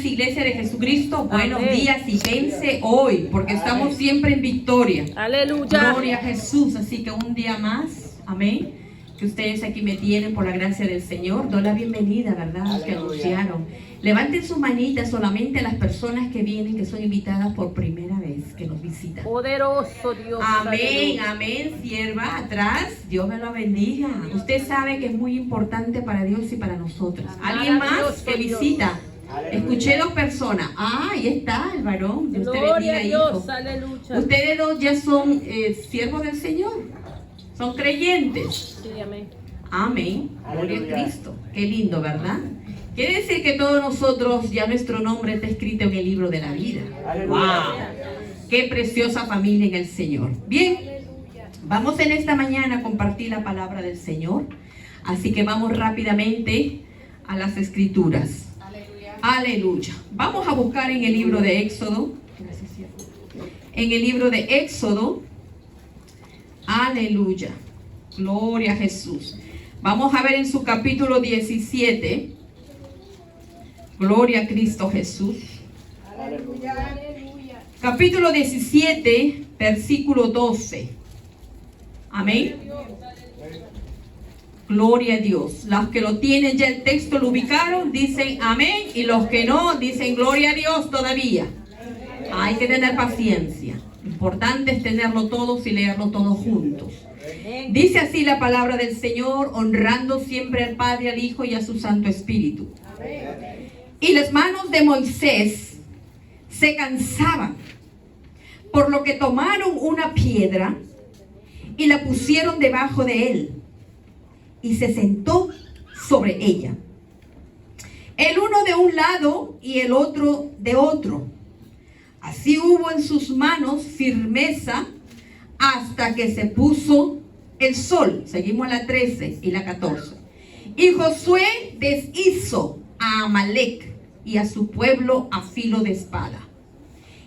Iglesia de Jesucristo, buenos días y vence hoy, porque estamos siempre en victoria. Aleluya. Gloria a Jesús. Así que un día más, amén, que ustedes aquí me tienen por la gracia del Señor. Doy la bienvenida, ¿verdad? Que anunciaron. Levanten sus manitas solamente a las personas que vienen, que son invitadas por primera vez, que nos visitan. Poderoso Dios. Amén, amén, sierva, atrás, Dios me lo bendiga. Usted sabe que es muy importante para Dios y para nosotros. ¿Alguien más que visita? Escuché dos personas. Ah, ahí está el varón. Dios te bendiga, hijo. Aleluya. Ustedes dos ya son siervos del Señor. Son creyentes. Sí, amén. Amén. Gloria a Cristo. Qué lindo, ¿verdad? Quiere decir que todos nosotros, ya nuestro nombre está escrito en el libro de la vida. ¡Wow! ¡Qué preciosa familia en el Señor! Bien, vamos en esta mañana a compartir la palabra del Señor. Así que vamos rápidamente a las Escrituras. Aleluya. Vamos a buscar en el libro de Éxodo. En el libro de Éxodo. Aleluya. Gloria a Jesús. Vamos a ver en su capítulo 17. Gloria a Cristo Jesús. Aleluya. Capítulo 17, versículo 12. Amén. Gloria a Dios. Los que lo tienen ya el texto lo ubicaron, dicen amén. Y los que no, dicen gloria a Dios todavía. Hay que tener paciencia. Lo importante es tenerlo todos y leerlo todos juntos. Dice así la palabra del Señor, honrando siempre al Padre, al Hijo y a su Santo Espíritu. Y las manos de Moisés se cansaban, por lo que tomaron una piedra y la pusieron debajo de él, y se sentó sobre ella, el uno de un lado y el otro de otro. Así hubo en sus manos firmeza hasta que se puso el sol. Seguimos la 13 y la 14. Y Josué deshizo a Amalec y a su pueblo a filo de espada.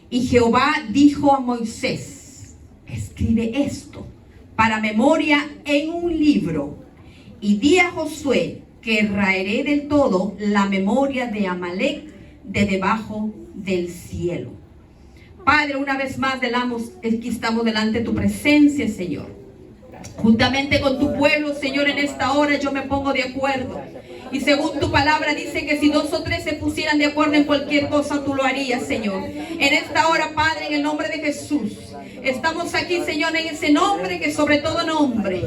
Y Jehová dijo a Moisés: escribe esto para memoria en un libro, y di a Josué que raeré del todo la memoria de Amalec de debajo del cielo. Padre, una vez más aquí estamos delante de tu presencia, Señor. Juntamente con tu pueblo, Señor, en esta hora yo me pongo de acuerdo. Y según tu palabra dice que si 2 o 3 se pusieran de acuerdo en cualquier cosa, tú lo harías, Señor. En esta hora, Padre, en el nombre de Jesús, estamos aquí, Señor, en ese nombre que sobre todo nombre,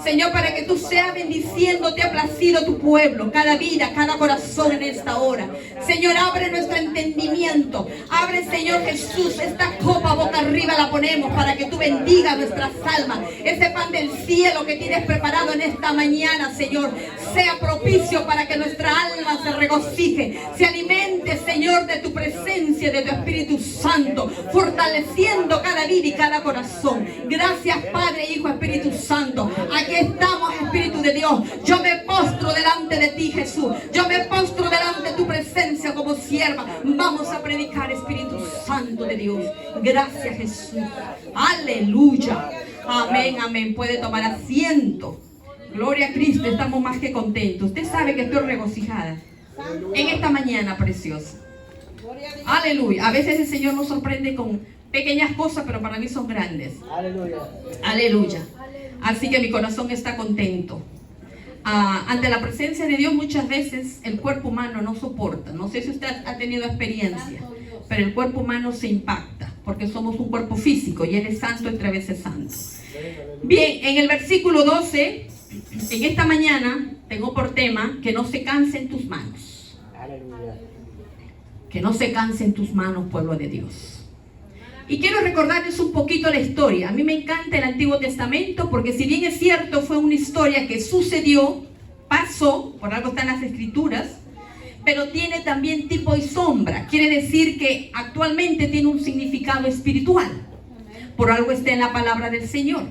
Señor, para que tú seas bendiciendo, te ha placido tu pueblo, cada vida, cada corazón en esta hora. Señor, abre nuestro entendimiento. Abre, Señor Jesús, esta copa boca arriba la ponemos para que tú bendigas nuestras almas. Ese pan del cielo que tienes preparado en esta mañana, Señor, sea propicio para que nuestra alma se regocije, se alimente, Señor, de tu presencia, de tu Espíritu Santo, fortaleciendo cada vida y cada corazón. Gracias, Padre, Hijo, Espíritu Santo. Aquí estamos, Espíritu de Dios. Yo me postro delante de ti, Jesús. Yo me postro delante de tu presencia como sierva. Vamos a predicar, Espíritu Santo de Dios. Gracias, Jesús. Aleluya. Amén, amén. Puede tomar asiento. Gloria a Cristo. Estamos más que contentos. Usted sabe que estoy regocijada en esta mañana preciosa. Aleluya. A veces el Señor nos sorprende con pequeñas cosas, pero para mí son grandes. Aleluya. Aleluya. Así que mi corazón está contento. Ante la presencia de Dios muchas veces el cuerpo humano no soporta. No sé si usted ha tenido experiencia, pero el cuerpo humano se impacta porque somos un cuerpo físico y Él es santo entre veces santo. Bien, en el versículo 12, en esta mañana tengo por tema que no se cansen tus manos. Aleluya. Que no se cansen tus manos, pueblo de Dios. Y quiero recordarles un poquito la historia. A mí me encanta el Antiguo Testamento porque si bien es cierto, fue una historia que sucedió, pasó, por algo están las Escrituras, pero tiene también tipo y sombra. Quiere decir que actualmente tiene un significado espiritual. Por algo está en la palabra del Señor.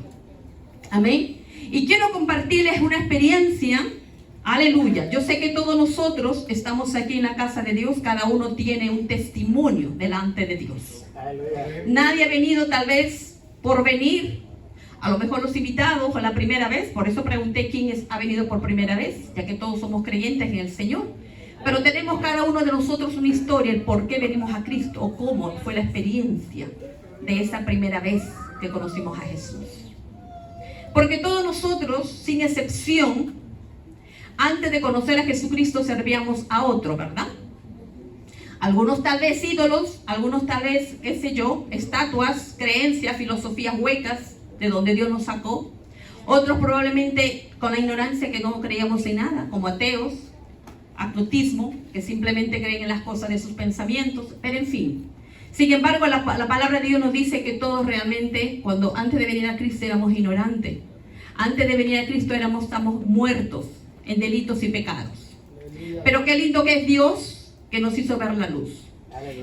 Amén. Y quiero compartirles una experiencia. Aleluya. Yo sé que todos nosotros estamos aquí en la casa de Dios. Cada uno tiene un testimonio delante de Dios. Nadie ha venido tal vez por venir. A lo mejor los invitados o la primera vez. Por eso pregunté quién ha venido por primera vez, ya que todos somos creyentes en el Señor. Pero tenemos cada uno de nosotros una historia, el por qué venimos a Cristo o cómo fue la experiencia de esa primera vez que conocimos a Jesús. Porque todos nosotros, sin excepción, antes de conocer a Jesucristo servíamos a otro, ¿verdad? Algunos tal vez ídolos, algunos tal vez, qué sé yo, estatuas, creencias, filosofías huecas de donde Dios nos sacó. Otros probablemente con la ignorancia que no creíamos en nada, como ateos, agnotismo, que simplemente creen en las cosas de sus pensamientos, pero en fin. Sin embargo, la palabra de Dios nos dice que todos realmente, cuando antes de venir a Cristo éramos ignorantes. Antes de venir a Cristo estamos muertos en delitos y pecados. Pero qué lindo que es Dios que nos hizo ver la luz.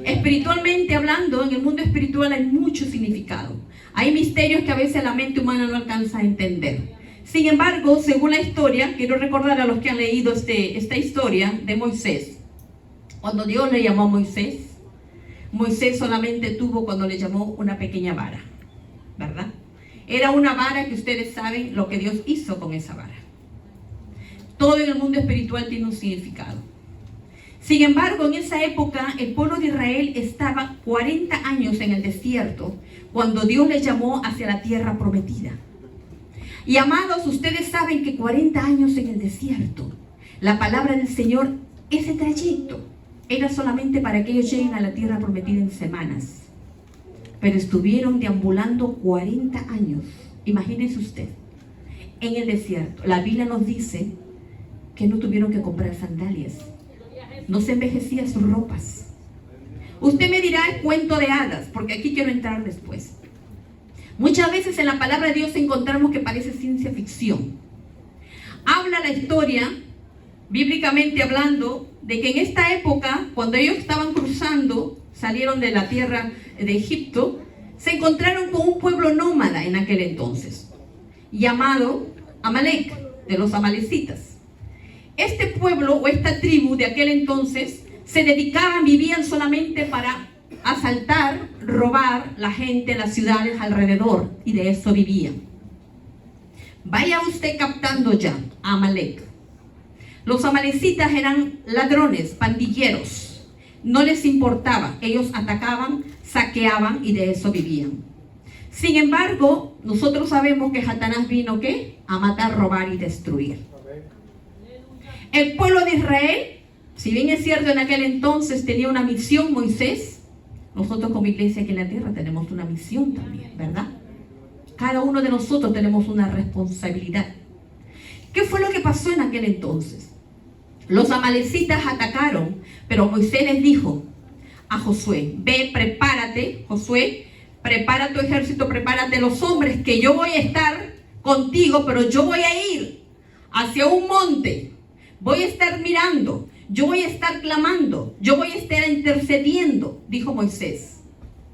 Espiritualmente hablando, en el mundo espiritual hay mucho significado. Hay misterios que a veces la mente humana no alcanza a entender. Sin embargo, según la historia, quiero recordar a los que han leído esta historia de Moisés. Cuando Dios le llamó a Moisés, Moisés solamente tuvo cuando le llamó una pequeña vara, ¿verdad? Era una vara que ustedes saben lo que Dios hizo con esa vara. Todo en el mundo espiritual tiene un significado. Sin embargo, en esa época, el pueblo de Israel estaba 40 años en el desierto, cuando Dios les llamó hacia la tierra prometida. Y amados, ustedes saben que 40 años en el desierto, la palabra del Señor, ese trayecto, era solamente para que ellos lleguen a la tierra prometida en semanas. Pero estuvieron deambulando 40 años, imagínense usted, en el desierto. La Biblia nos dice que no tuvieron que comprar sandalias, no se envejecían sus ropas. Usted me dirá el cuento de hadas, porque aquí quiero entrar después. Muchas veces en la palabra de Dios encontramos que parece ciencia ficción. Habla la historia, bíblicamente hablando, de que en esta época, cuando ellos estaban cruzando, salieron de la tierra de Egipto, se encontraron con un pueblo nómada en aquel entonces, llamado Amalek, de los amalecitas. Este pueblo o esta tribu de aquel entonces se dedicaban, vivían solamente para asaltar, robar la gente, las ciudades alrededor, y de eso vivían. Vaya usted captando ya a Amalek. Los amalecitas eran ladrones, pandilleros. No les importaba, ellos atacaban, saqueaban y de eso vivían. Sin embargo, nosotros sabemos que Satanás vino ¿qué? A matar, robar y destruir. El pueblo de Israel, si bien es cierto en aquel entonces tenía una misión Moisés, nosotros como iglesia aquí en la tierra tenemos una misión también, ¿verdad? Cada uno de nosotros tenemos una responsabilidad. ¿Qué fue lo que pasó en aquel entonces? Los amalecitas atacaron, pero Moisés les dijo a Josué, ve, prepárate, Josué, prepara tu ejército, prepárate los hombres, que yo voy a estar contigo, pero yo voy a ir hacia un monte, voy a estar mirando, yo voy a estar clamando, yo voy a estar intercediendo, dijo Moisés.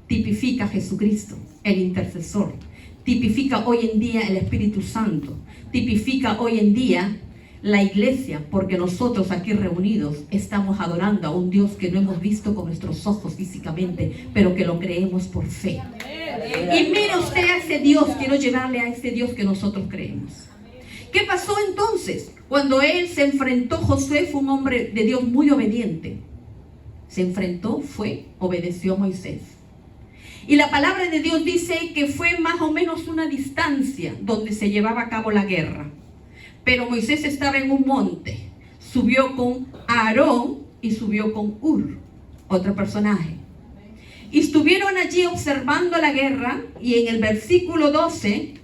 Tipifica a Jesucristo, el intercesor. Tipifica hoy en día el Espíritu Santo. Tipifica hoy en día la iglesia, porque nosotros aquí reunidos estamos adorando a un Dios que no hemos visto con nuestros ojos físicamente, pero que lo creemos por fe. Y mire usted a ese Dios, quiero llevarle a ese Dios que nosotros creemos. ¿Qué pasó entonces? Cuando él se enfrentó, Josué fue un hombre de Dios muy obediente. Se enfrentó, obedeció a Moisés. Y la palabra de Dios dice que fue más o menos una distancia donde se llevaba a cabo la guerra. Pero Moisés estaba en un monte, subió con Aarón y subió con Hur, otro personaje. Y estuvieron allí observando la guerra, y en el versículo 12,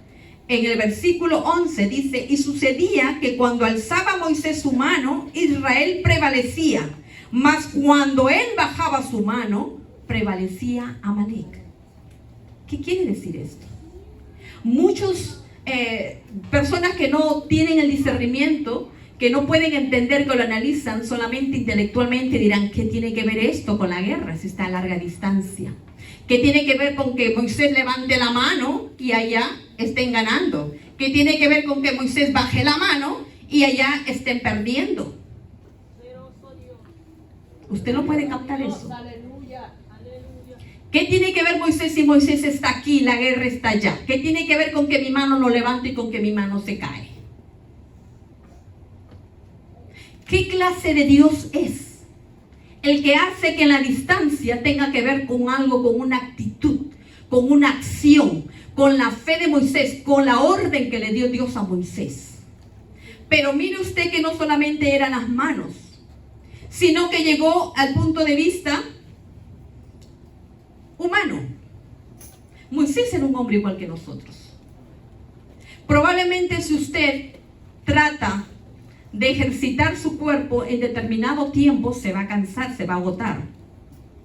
en el versículo 11 dice, y sucedía que cuando alzaba Moisés su mano, Israel prevalecía, mas cuando él bajaba su mano, prevalecía Amalek. ¿Qué quiere decir esto? Muchos personas que no tienen el discernimiento, que no pueden entender, que lo analizan solamente intelectualmente, dirán, ¿qué tiene que ver esto con la guerra si está a larga distancia? ¿Qué tiene que ver con que Moisés levante la mano y allá estén ganando? ¿Qué tiene que ver con que Moisés baje la mano y allá estén perdiendo? ¿Usted no puede captar eso? ¿Qué tiene que ver Moisés si Moisés está aquí y la guerra está allá? ¿Qué tiene que ver con que mi mano no levante y con que mi mano se cae? ¿Qué clase de Dios es? el que hace que en la distancia tenga que ver con algo, con una actitud, con una acción, con la fe de Moisés, con la orden que le dio Dios a Moisés. Pero mire usted que no solamente eran las manos, sino que llegó al punto de vista humano. Moisés era un hombre igual que nosotros. Probablemente si usted trata de ejercitar su cuerpo en determinado tiempo, se va a cansar, se va a agotar.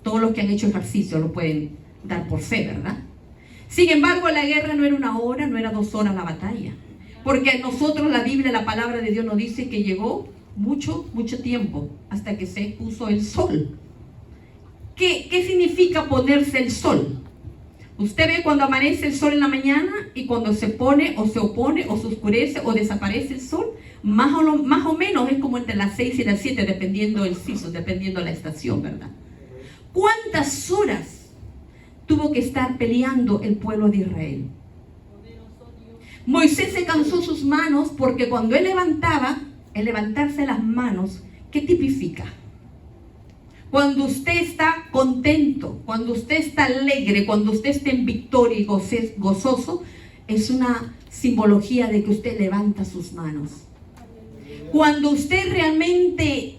Todos los que han hecho ejercicio lo pueden dar por fe, ¿verdad? Sin embargo, la guerra no era 1 hora, no era 2 horas la batalla. Porque nosotros, la Biblia, la palabra de Dios nos dice que llegó mucho tiempo hasta que se puso el sol. ¿Qué significa ponerse el sol? Usted ve cuando amanece el sol en la mañana y cuando se pone o se opone o se oscurece o desaparece el sol, más o menos es como entre las 6 y las 7, dependiendo del season, dependiendo de la estación, ¿verdad? ¿Cuántas horas tuvo que estar peleando el pueblo de Israel? Moisés se cansó sus manos porque cuando él levantaba, el levantarse las manos, ¿qué tipifica? Cuando usted está contento, cuando usted está alegre, cuando usted está en victoria y gozoso, es una simbología de que usted levanta sus manos. Cuando usted realmente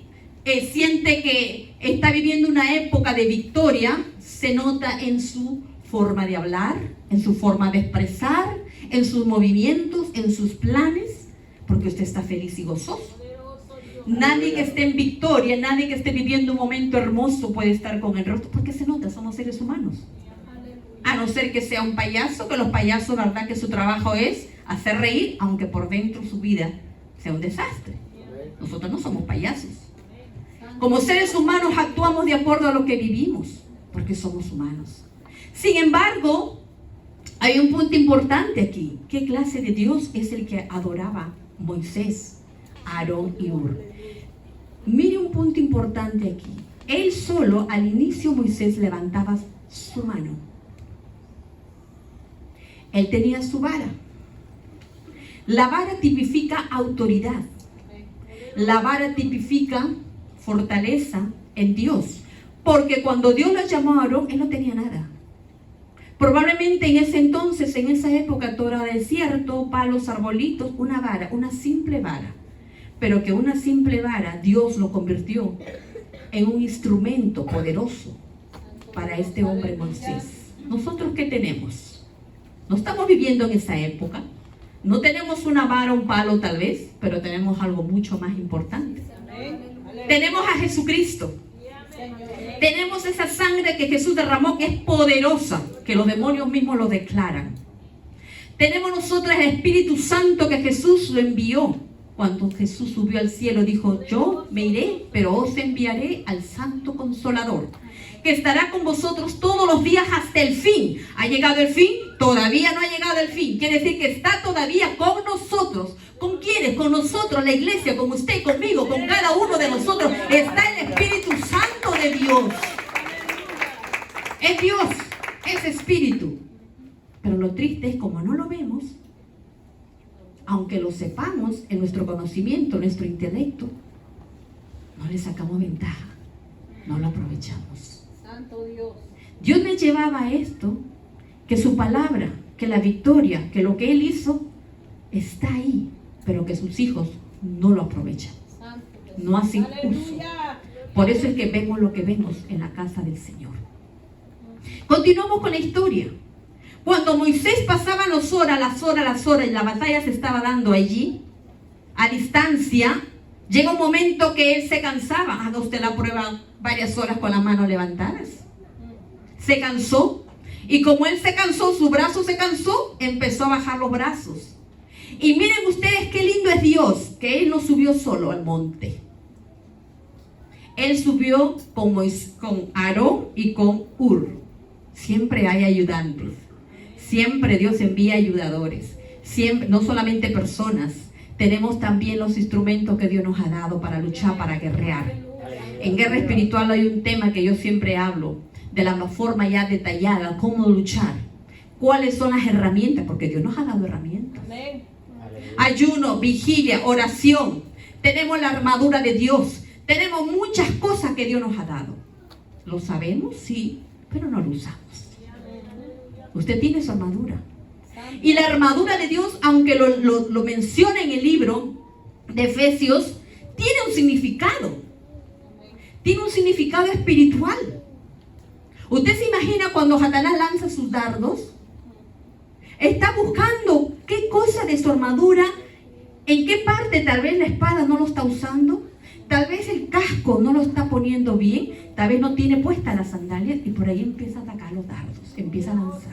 siente que está viviendo una época de victoria, se nota en su forma de hablar, en su forma de expresar, en sus movimientos, en sus planes, porque usted está feliz y gozoso. Nadie que esté en victoria, nadie que esté viviendo un momento hermoso puede estar con el rostro, porque se nota, somos seres humanos. A no ser que sea un payaso, que los payasos, verdad que su trabajo es hacer reír, aunque por dentro su vida sea un desastre. Nosotros no somos payasos. Como seres humanos actuamos de acuerdo a lo que vivimos, porque somos humanos. Sin embargo, hay un punto importante aquí. ¿Qué clase de Dios es el que adoraba Moisés, Aarón y Hur? Mire un punto importante aquí. Él solo, al inicio, Moisés levantaba su mano. Él tenía su vara. La vara tipifica autoridad. La vara tipifica fortaleza en Dios. Porque cuando Dios lo llamó a Aarón, él no tenía nada. Probablemente en ese entonces, en esa época, todo era desierto, palos, arbolitos, una vara, una simple vara. Pero que una simple vara, Dios lo convirtió en un instrumento poderoso para este hombre Moisés. ¿Nosotros qué tenemos? No estamos viviendo en esa época. No tenemos una vara, un palo tal vez, pero tenemos algo mucho más importante. Tenemos a Jesucristo. Tenemos esa sangre que Jesús derramó, que es poderosa, que los demonios mismos lo declaran. Tenemos nosotros el Espíritu Santo que Jesús lo envió. Cuando Jesús subió al cielo, dijo: yo me iré, pero os enviaré al Santo Consolador, que estará con vosotros todos los días hasta el fin. ¿Ha llegado el fin? Todavía no ha llegado el fin. Quiere decir que está todavía con nosotros. ¿Con quiénes? Con nosotros, la iglesia, con usted, conmigo, con cada uno de nosotros. Está el Espíritu Santo de Dios. Es Dios, es Espíritu. Pero lo triste es, como no lo vemos, aunque lo sepamos en nuestro conocimiento, en nuestro intelecto, no le sacamos ventaja, no lo aprovechamos. Santo Dios. Dios me llevaba a esto, que su palabra, que la victoria, que lo que Él hizo, está ahí, pero que sus hijos no lo aprovechan, no hacen uso. Por eso es que vemos lo que vemos en la casa del Señor. Continuamos con la historia. Cuando Moisés pasaba las horas, y la batalla se estaba dando allí, a distancia, llega un momento que él se cansaba. Haga usted la prueba varias horas con las manos levantadas. Se cansó. Y como él se cansó, su brazo se cansó, empezó a bajar los brazos. Y miren ustedes qué lindo es Dios, que él no subió solo al monte. Él subió con Aarón y con Hur. Siempre hay ayudantes. Siempre Dios envía ayudadores. Siempre, no solamente personas. Tenemos también los instrumentos que Dios nos ha dado para luchar, para guerrear. En guerra espiritual hay un tema que yo siempre hablo, de la forma ya detallada, cómo luchar. ¿Cuáles son las herramientas? Porque Dios nos ha dado herramientas. Ayuno, vigilia, oración. Tenemos la armadura de Dios. Tenemos muchas cosas que Dios nos ha dado. ¿Lo sabemos? Sí, pero no lo usamos. Usted tiene su armadura. Y la armadura de Dios, aunque lo menciona en el libro de Efesios, tiene un significado. Tiene un significado espiritual. ¿Usted se imagina cuando Satanás lanza sus dardos? Está buscando qué cosa de su armadura, en qué parte tal vez la espada no lo está usando, tal vez el casco no lo está poniendo bien, tal vez no tiene puestas las sandalias y por ahí empieza a atacar los dardos, empieza a lanzar.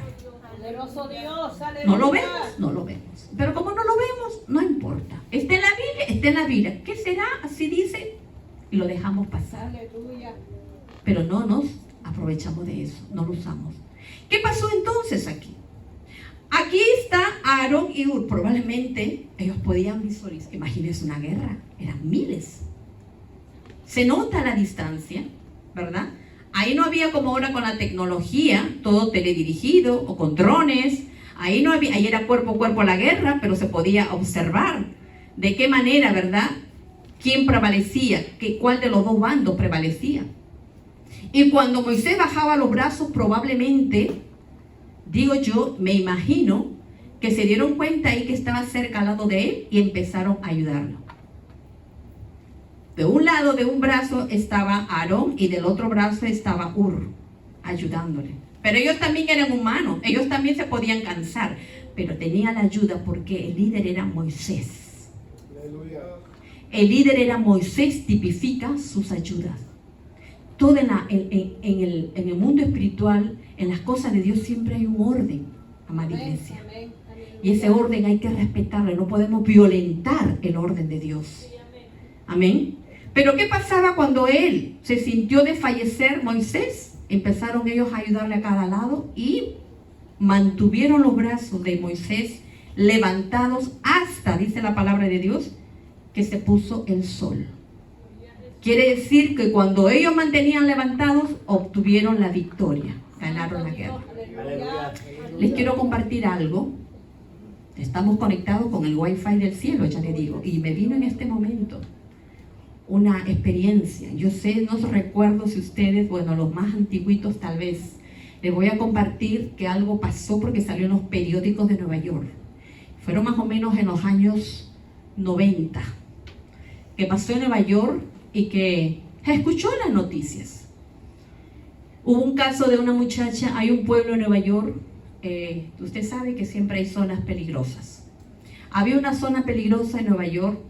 No lo vemos, no lo vemos. Pero como no lo vemos, no importa. Está en la Biblia, está en la Biblia. ¿Qué será? Así dice. Y lo dejamos pasar. Pero no nos aprovechamos de eso, no lo usamos. ¿Qué pasó entonces aquí? Aquí está Aarón y Hur. Probablemente ellos podían visualizar. Imagínense una guerra, eran miles. Se nota la distancia, ¿verdad? Ahí no había como ahora con la tecnología, todo teledirigido o con drones. Ahí no había, ahí era cuerpo a cuerpo la guerra, pero se podía observar de qué manera, ¿verdad? ¿Quién prevalecía? ¿Cuál de los dos bandos prevalecía? Y cuando Moisés bajaba los brazos, probablemente, digo yo, me imagino, que se dieron cuenta ahí que estaba cerca al lado de él y empezaron a ayudarlo. De un lado, de un brazo, estaba Aarón y del otro brazo estaba Hur, ayudándole. Pero ellos también eran humanos, ellos también se podían cansar, pero tenían la ayuda porque el líder era Moisés. Aleluya. El líder era Moisés, tipifica sus ayudas. Todo en el mundo espiritual, en las cosas de Dios siempre hay un orden, amada iglesia. Y ese orden hay que respetarlo, no podemos violentar el orden de Dios. Amén. Pero ¿qué pasaba cuando él se sintió de fallecer, Moisés? Empezaron ellos a ayudarle a cada lado y mantuvieron los brazos de Moisés levantados hasta, dice la palabra de Dios, que se puso el sol. Quiere decir que cuando ellos mantenían levantados, obtuvieron la victoria, ganaron la guerra. Les quiero compartir algo. Estamos conectados con el Wi-Fi del cielo, ya les digo, y me vino en este momento una experiencia. Yo sé, no recuerdo si ustedes, bueno, los más antiguitos tal vez, les voy a compartir que algo pasó porque salió en los periódicos de Nueva York. Fueron más o menos en los años 90, que pasó en Nueva York y que se escuchó en las noticias. Hubo un caso de una muchacha, hay un pueblo en Nueva York, usted sabe que siempre hay zonas peligrosas. Había una zona peligrosa en Nueva York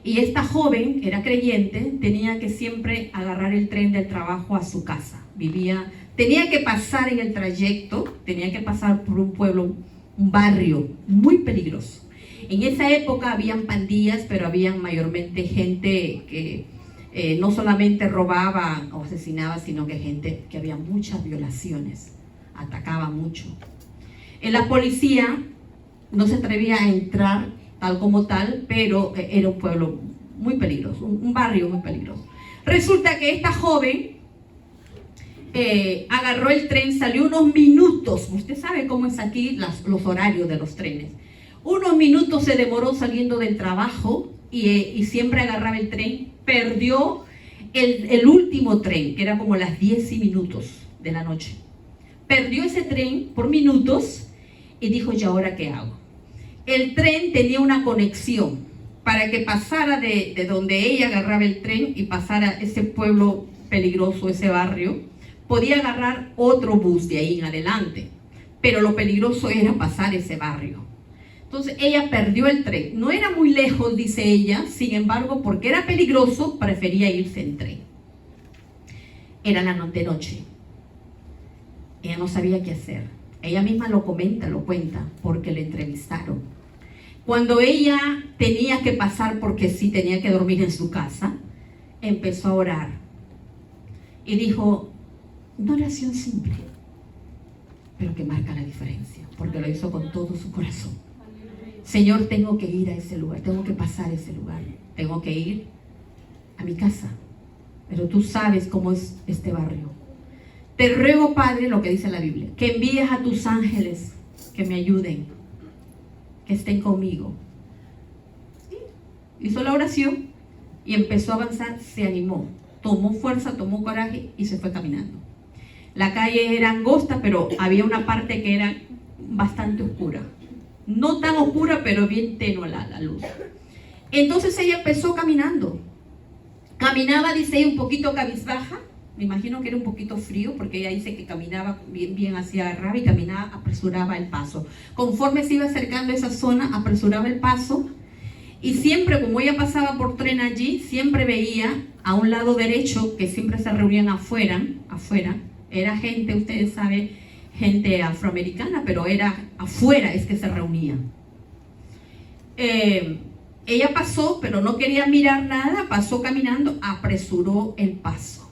y esta joven era creyente, tenía que siempre agarrar el tren del trabajo a su casa. Tenía que pasar en el trayecto, tenía que pasar por un pueblo, un barrio muy peligroso. En esa época habían pandillas, pero habían mayormente gente que no solamente robaba o asesinaba, sino que gente que había muchas violaciones, atacaba mucho. En la policía no se atrevía a entrar tal como tal, pero era un pueblo muy peligroso, un barrio muy peligroso. Resulta que esta joven agarró el tren, salió unos minutos, usted sabe cómo es aquí los horarios de los trenes. Unos minutos se demoró saliendo del trabajo y siempre agarraba el tren. Perdió el último tren, que era como las 10 minutos de la noche. Perdió ese tren por minutos y dijo, ¿y ahora qué hago? El tren tenía una conexión para que pasara de donde ella agarraba el tren y pasara ese pueblo peligroso, ese barrio. Podía agarrar otro bus de ahí en adelante, pero lo peligroso era pasar ese barrio. Entonces ella perdió el tren. No era muy lejos, dice ella, sin embargo, porque era peligroso, prefería irse en tren. Era la noche. Ella no sabía qué hacer. Ella misma lo comenta, lo cuenta, porque le entrevistaron. Cuando ella tenía que pasar, porque sí tenía que dormir en su casa, empezó a orar. Y dijo, una oración simple, pero que marca la diferencia, porque lo hizo con todo su corazón. Señor, tengo que ir a ese lugar, tengo que pasar ese lugar, tengo que ir a mi casa, pero tú sabes cómo es este barrio. Te ruego, Padre, lo que dice la Biblia, que envíes a tus ángeles que me ayuden, que estén conmigo. Hizo la oración y empezó a avanzar, se animó, tomó fuerza, tomó coraje y se fue caminando. La calle era angosta, pero había una parte que era bastante oscura. No tan oscura, pero bien tenue la luz. Entonces ella empezó caminando. Caminaba, dice ella, un poquito cabizbaja. Me imagino que era un poquito frío, porque ella dice que caminaba bien hacia arriba y caminaba, apresuraba el paso. Conforme se iba acercando a esa zona, apresuraba el paso. Y siempre, como ella pasaba por tren allí, siempre veía a un lado derecho, que siempre se reunían afuera. Era gente, ustedes saben, gente afroamericana, pero era afuera es que se reunían. Ella pasó, pero no quería mirar nada, pasó caminando, apresuró el paso.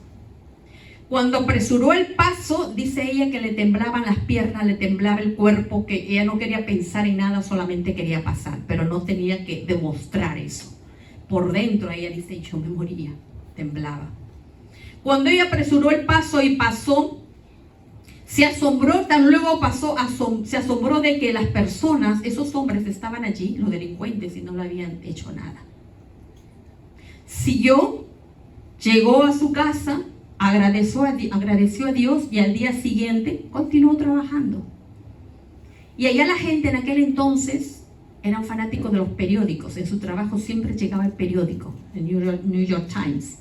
Cuando apresuró el paso, dice ella que le temblaban las piernas, le temblaba el cuerpo, que ella no quería pensar en nada, solamente quería pasar, pero no tenía que demostrar eso. Por dentro ella dice, yo me moría, temblaba. Cuando ella apresuró el paso y pasó, se asombró, tan luego pasó, se asombró de que las personas, esos hombres estaban allí, los delincuentes, y no le habían hecho nada. Siguió, llegó a su casa, agradeció a Dios y al día siguiente continuó trabajando. Y allá la gente en aquel entonces eran fanáticos de los periódicos. En su trabajo siempre llegaba el periódico, el New York Times.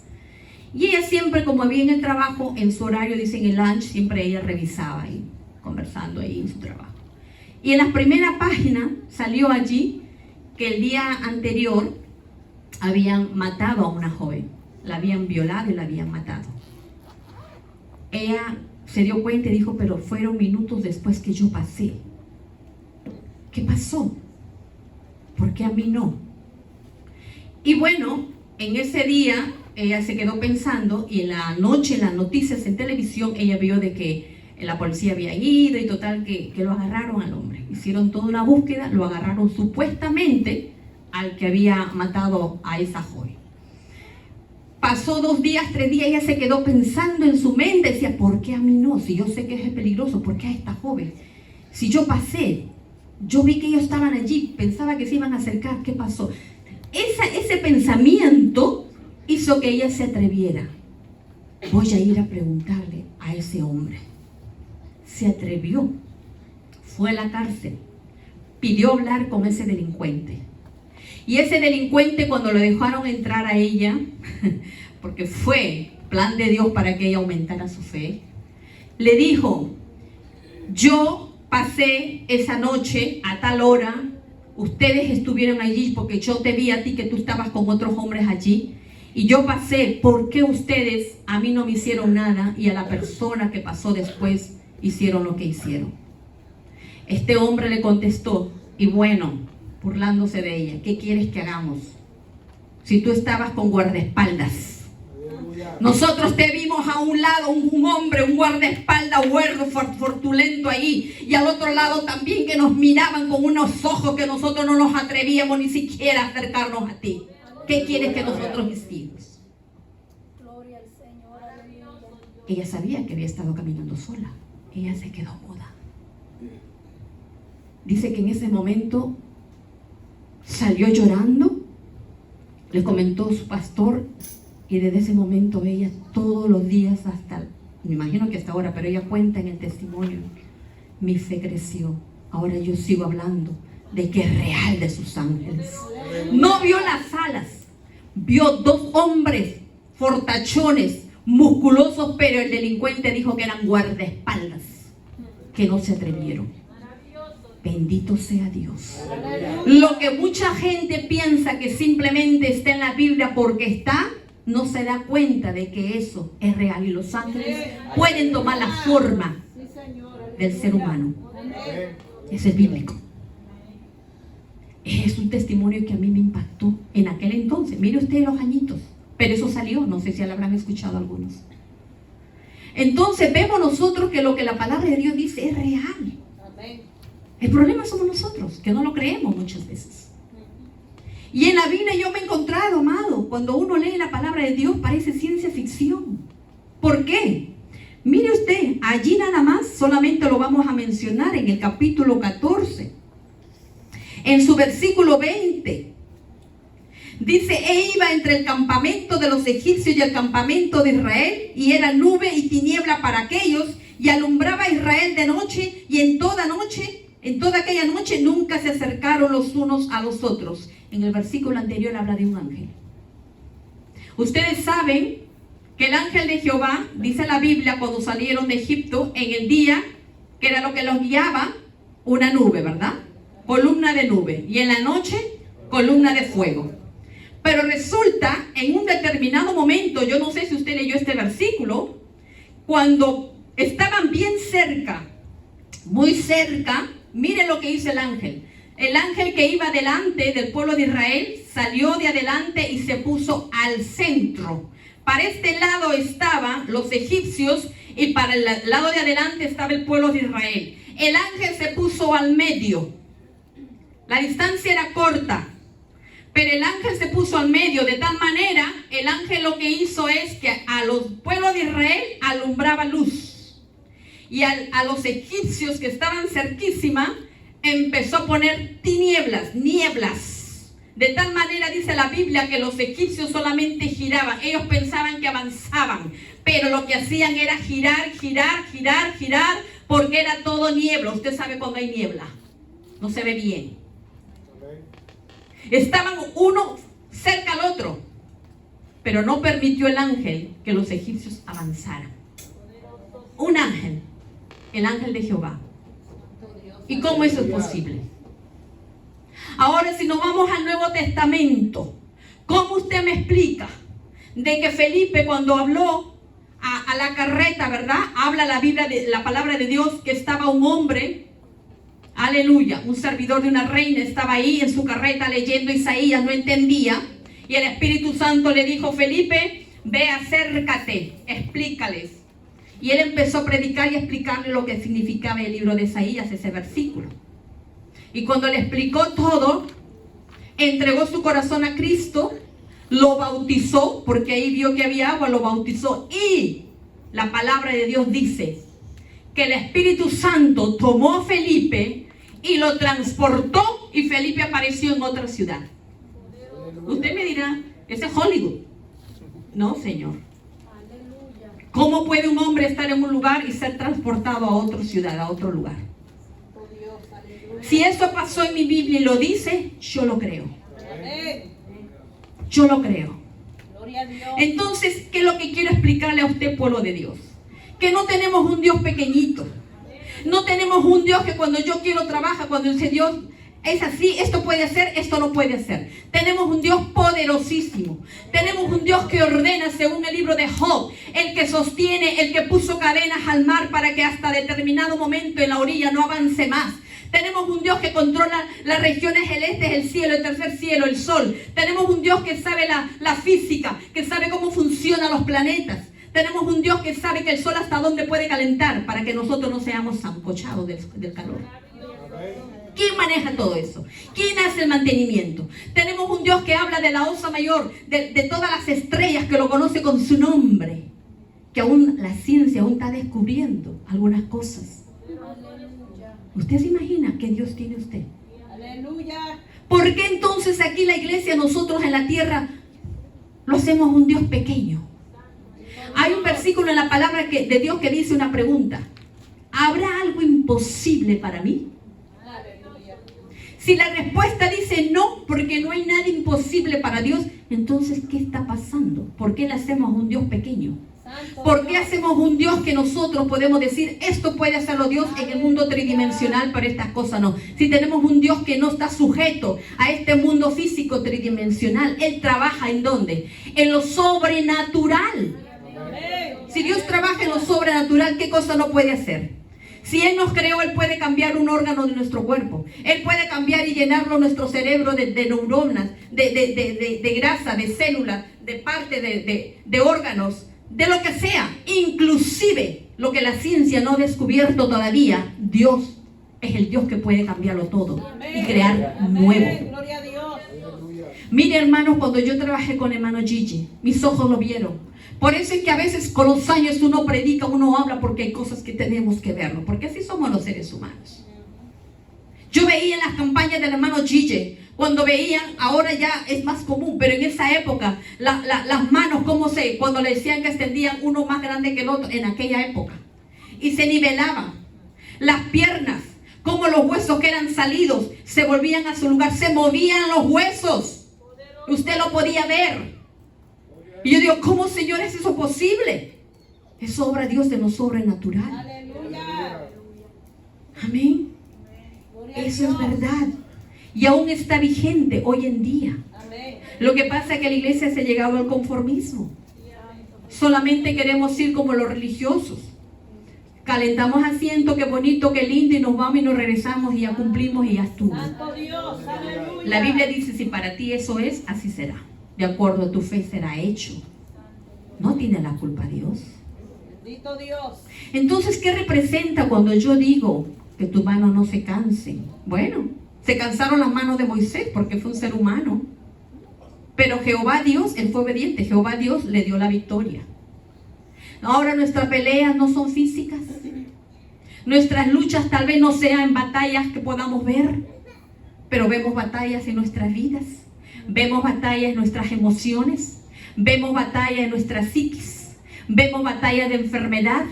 Y ella siempre, como había en el trabajo, en su horario, dicen el lunch, siempre ella revisaba ahí, conversando ahí en su trabajo. Y en la primera página salió allí que el día anterior habían matado a una joven. La habían violado y la habían matado. Ella se dio cuenta y dijo, pero fueron minutos después que yo pasé. ¿Qué pasó? ¿Por qué a mí no? Y bueno, en ese día ella se quedó pensando y en la noche, en las noticias en televisión, ella vio de que la policía había ido y total que lo agarraron al hombre. Hicieron toda una búsqueda, lo agarraron supuestamente al que había matado a esa joven. Pasó 2 días, 3 días, ella se quedó pensando en su mente, decía, ¿por qué a mí no? Si yo sé que es peligroso, ¿por qué a esta joven? Si yo pasé, yo vi que ellos estaban allí, pensaba que se iban a acercar, ¿qué pasó? Ese pensamiento hizo que ella se atreviera. Voy a ir a preguntarle a ese hombre. Se atrevió, fue a la cárcel, pidió hablar con ese delincuente. Y ese delincuente, cuando lo dejaron entrar a ella, porque fue plan de Dios para que ella aumentara su fe, le dijo, yo pasé esa noche a tal hora, ustedes estuvieron allí porque yo te vi a ti que tú estabas con otros hombres allí, y yo pasé, ¿por qué ustedes a mí no me hicieron nada y a la persona que pasó después hicieron lo que hicieron? Este hombre le contestó, y bueno, burlándose de ella, ¿qué quieres que hagamos? Si tú estabas con guardaespaldas. Nosotros te vimos a un lado, un hombre, un guardaespaldas huerdo, fortulento ahí, y al otro lado también que nos miraban con unos ojos que nosotros no nos atrevíamos ni siquiera a acercarnos a ti. ¿Qué quieres que nosotros hicimos? Ella sabía que había estado caminando sola. Ella se quedó muda. Dice que en ese momento salió llorando, le comentó su pastor, y desde ese momento ella todos los días hasta, me imagino que hasta ahora, pero ella cuenta en el testimonio, mi fe creció, ahora yo sigo hablando de que es real de sus ángeles. No vio las alas, vio 2 hombres fortachones, musculosos, pero el delincuente dijo que eran guardaespaldas, que no se atrevieron. Bendito sea Dios. Lo que mucha gente piensa que simplemente está en la Biblia porque está, no se da cuenta de que eso es real. Y los ángeles pueden tomar la forma del ser humano. Eso es bíblico. Es un testimonio que a mí me impactó en aquel entonces. Mire usted los añitos. Pero eso salió, no sé si ya lo habrán escuchado algunos. Entonces vemos nosotros que lo que la palabra de Dios dice es real. El problema somos nosotros, que no lo creemos muchas veces. Y en la Biblia yo me he encontrado, amado, cuando uno lee la palabra de Dios parece ciencia ficción. ¿Por qué? Mire usted, allí nada más, solamente lo vamos a mencionar en el capítulo 14. En su versículo 20. Dice, e iba entre el campamento de los egipcios y el campamento de Israel, y era nube y tiniebla para aquellos, y alumbraba a Israel de noche, y en toda aquella noche nunca se acercaron los unos a los otros. En el versículo anterior habla de un ángel. Ustedes saben que el ángel de Jehová, dice la Biblia, cuando salieron de Egipto, en el día, que era lo que los guiaba, una nube, ¿verdad? Columna de nube. Y en la noche, columna de fuego. Pero resulta, en un determinado momento, yo no sé si usted leyó este versículo, cuando estaban bien cerca, muy cerca, miren lo que hizo el ángel. El ángel que iba delante del pueblo de Israel salió de adelante y se puso al centro. Para este lado estaban los egipcios y para el lado de adelante estaba el pueblo de Israel. El ángel se puso al medio. La distancia era corta, pero el ángel se puso al medio. De tal manera, el ángel lo que hizo es que a los pueblos de Israel alumbraba luz. Y a los egipcios que estaban cerquísima, empezó a poner tinieblas, nieblas. De tal manera dice la Biblia que los egipcios solamente giraban. Ellos pensaban que avanzaban, pero lo que hacían era girar, porque era todo niebla. Usted sabe cuando hay niebla, no se ve bien. Estaban uno cerca al otro, pero no permitió el ángel que los egipcios avanzaran. Un ángel, el ángel de Jehová. ¿Y cómo eso es posible? Ahora, si nos vamos al Nuevo Testamento, ¿cómo usted me explica de que Felipe, cuando habló a la carreta, ¿verdad? Habla la Biblia, la palabra de Dios, que estaba un hombre, aleluya, un servidor de una reina, estaba ahí en su carreta leyendo Isaías, no entendía, y el Espíritu Santo le dijo, Felipe, ve, acércate, explícales. Y él empezó a predicar y a explicarle lo que significaba el libro de Isaías, ese versículo. Y cuando le explicó todo, entregó su corazón a Cristo, lo bautizó, porque ahí vio que había agua, lo bautizó. Y la palabra de Dios dice que el Espíritu Santo tomó a Felipe y lo transportó, y Felipe apareció en otra ciudad. Usted me dirá, ese es Hollywood. No, Señor. ¿Cómo puede un hombre estar en un lugar y ser transportado a otra ciudad, a otro lugar? Si eso pasó en mi Biblia y lo dice, yo lo creo. Yo lo creo. Entonces, ¿qué es lo que quiero explicarle a usted, pueblo de Dios? Que no tenemos un Dios pequeñito. No tenemos un Dios que cuando yo quiero trabaja, cuando dice Dios es así, esto puede hacer, esto no puede hacer. Tenemos un Dios poderosísimo. Tenemos un Dios que ordena, según el libro de Job, el que sostiene, el que puso cadenas al mar para que hasta determinado momento en la orilla no avance más. Tenemos un Dios que controla las regiones celestes, el cielo, el tercer cielo, el sol. Tenemos un Dios que sabe la física, que sabe cómo funcionan los planetas. Tenemos un Dios que sabe que el sol hasta dónde puede calentar para que nosotros no seamos zancochados del calor. ¿Quién maneja todo eso? ¿Quién hace el mantenimiento? Tenemos un Dios que habla de la Osa Mayor, de todas las estrellas, que lo conoce con su nombre, que aún la ciencia aún está descubriendo algunas cosas. ¿Usted se imagina qué Dios tiene usted? Aleluya. ¿Por qué entonces aquí la iglesia, nosotros en la tierra, lo hacemos un Dios pequeño? Hay un versículo en la palabra de Dios que dice una pregunta: ¿habrá algo imposible para mí? Si la respuesta dice no, porque no hay nada imposible para Dios, entonces ¿qué está pasando? ¿Por qué le hacemos un Dios pequeño? ¿Por qué hacemos un Dios que nosotros podemos decir, esto puede hacerlo Dios en el mundo tridimensional, pero estas cosas no? Si tenemos un Dios que no está sujeto a este mundo físico tridimensional, Él trabaja ¿en dónde? En lo sobrenatural. Si Dios trabaja en lo sobrenatural, ¿qué cosa no puede hacer? Si Él nos creó, Él puede cambiar un órgano de nuestro cuerpo. Él puede cambiar y llenarlo nuestro cerebro de neuronas, de grasa, de células, de parte de órganos, de lo que sea. Inclusive lo que la ciencia no ha descubierto todavía, Dios es el Dios que puede cambiarlo todo y crear nuevo. Mire, hermanos, cuando yo trabajé con hermano Gigi, mis ojos lo vieron. Por eso es que a veces con los años uno predica, uno habla, porque hay cosas que tenemos que verlo, porque así somos los seres humanos. Yo veía en las campañas del hermano Gigi Cuando veían, ahora ya es más común, pero en esa época, las manos, cuando le decían que extendían uno más grande que el otro, en aquella época, y se nivelaban. Las piernas, como los huesos que eran salidos, se volvían a su lugar, se movían los huesos. Usted lo podía ver. Y yo digo, ¿cómo, Señor, es eso posible? Es obra de Dios de lo sobrenatural. Aleluya. Amén. Eso es verdad. Y aún está vigente hoy en día. Amén. Lo que pasa es que la iglesia se ha llegado al conformismo. Solamente queremos ir como los religiosos. Calentamos asiento, qué bonito, qué lindo, y nos vamos y nos regresamos y ya cumplimos y ya estuvo. Santo Dios, aleluya. La Biblia dice, si para ti eso es, así será. De acuerdo a tu fe será hecho. No tiene la culpa Dios. Bendito Dios. Entonces, ¿qué representa cuando yo digo que tus manos no se cansen? Bueno, se cansaron las manos de Moisés porque fue un ser humano. Pero Jehová Dios, él fue obediente. Jehová Dios le dio la victoria. Ahora nuestras peleas no son físicas. Nuestras luchas tal vez no sean batallas que podamos ver, pero vemos batallas en nuestras vidas. Vemos batallas en nuestras emociones. Vemos batallas en nuestra psiquis. Vemos batallas de enfermedad.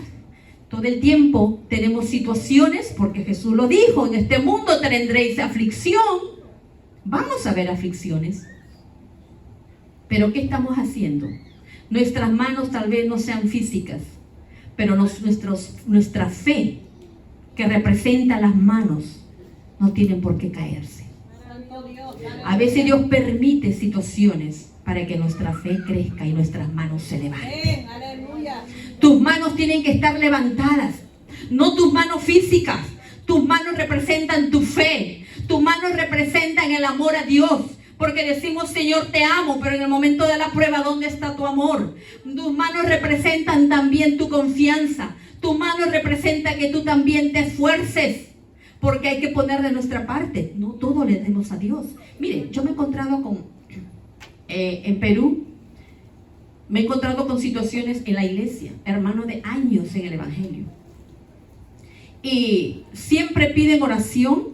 Todo el tiempo tenemos situaciones, porque Jesús lo dijo, en este mundo tendréis aflicción. Vamos a ver aflicciones. Pero ¿qué estamos haciendo? Nuestras manos tal vez no sean físicas, pero nuestra fe, que representa las manos, no tienen por qué caerse. Santo Dios, A veces Dios permite situaciones para que nuestra fe crezca y nuestras manos se levanten. amén. Aleluya. Tus manos tienen que estar levantadas, no tus manos físicas. Tus manos representan tu fe, tus manos representan el amor a Dios. Porque decimos, Señor, te amo, pero en el momento de la prueba, ¿dónde está tu amor? Tus manos representan también tu confianza. Tus manos representan que tú también te esfuerces, porque hay que poner de nuestra parte. No todo le demos a Dios. Mire, yo me he encontrado en Perú, me he encontrado con situaciones en la iglesia, hermanos de años en el Evangelio. Y siempre piden oración,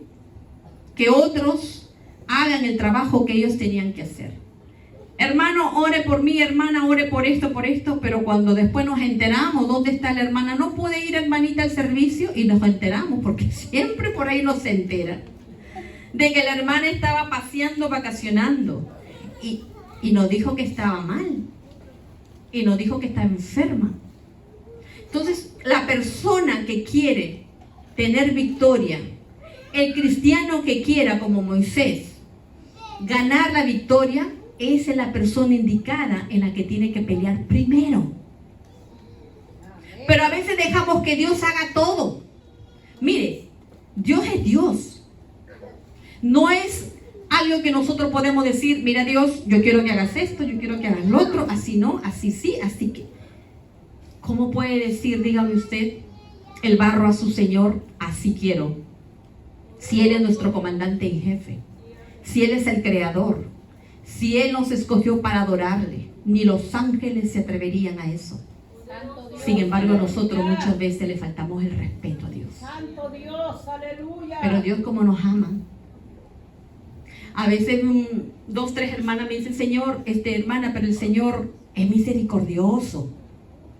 que otros hagan el trabajo que ellos tenían que hacer. Hermano, ore por mí, hermana, ore por esto, pero cuando después nos enteramos dónde está la hermana, no puede ir hermanita al servicio, y nos enteramos, porque siempre por ahí nos se entera, de que la hermana estaba paseando, vacacionando, y nos dijo que estaba mal, y nos dijo que está enferma. Entonces, la persona que quiere tener victoria, el cristiano que quiera, como Moisés, ganar la victoria, esa es la persona indicada en la que tiene que pelear primero. Pero a veces dejamos que Dios haga todo. Mire, Dios es Dios. No es algo que nosotros podemos decir, mira Dios, yo quiero que hagas esto, yo quiero que hagas lo otro, así no, así sí, así que. ¿Cómo puede decir, dígame usted, el barro a su Señor, así quiero? Si Él es nuestro comandante en jefe, si Él es el creador, si Él nos escogió para adorarle, ni los ángeles se atreverían a eso. Santo Dios. Sin embargo, nosotros muchas veces le faltamos el respeto a Dios. Santo Dios, aleluya. Pero Dios como nos ama. A veces 2, 3 hermanas me dicen, Señor, hermana, pero el Señor es misericordioso.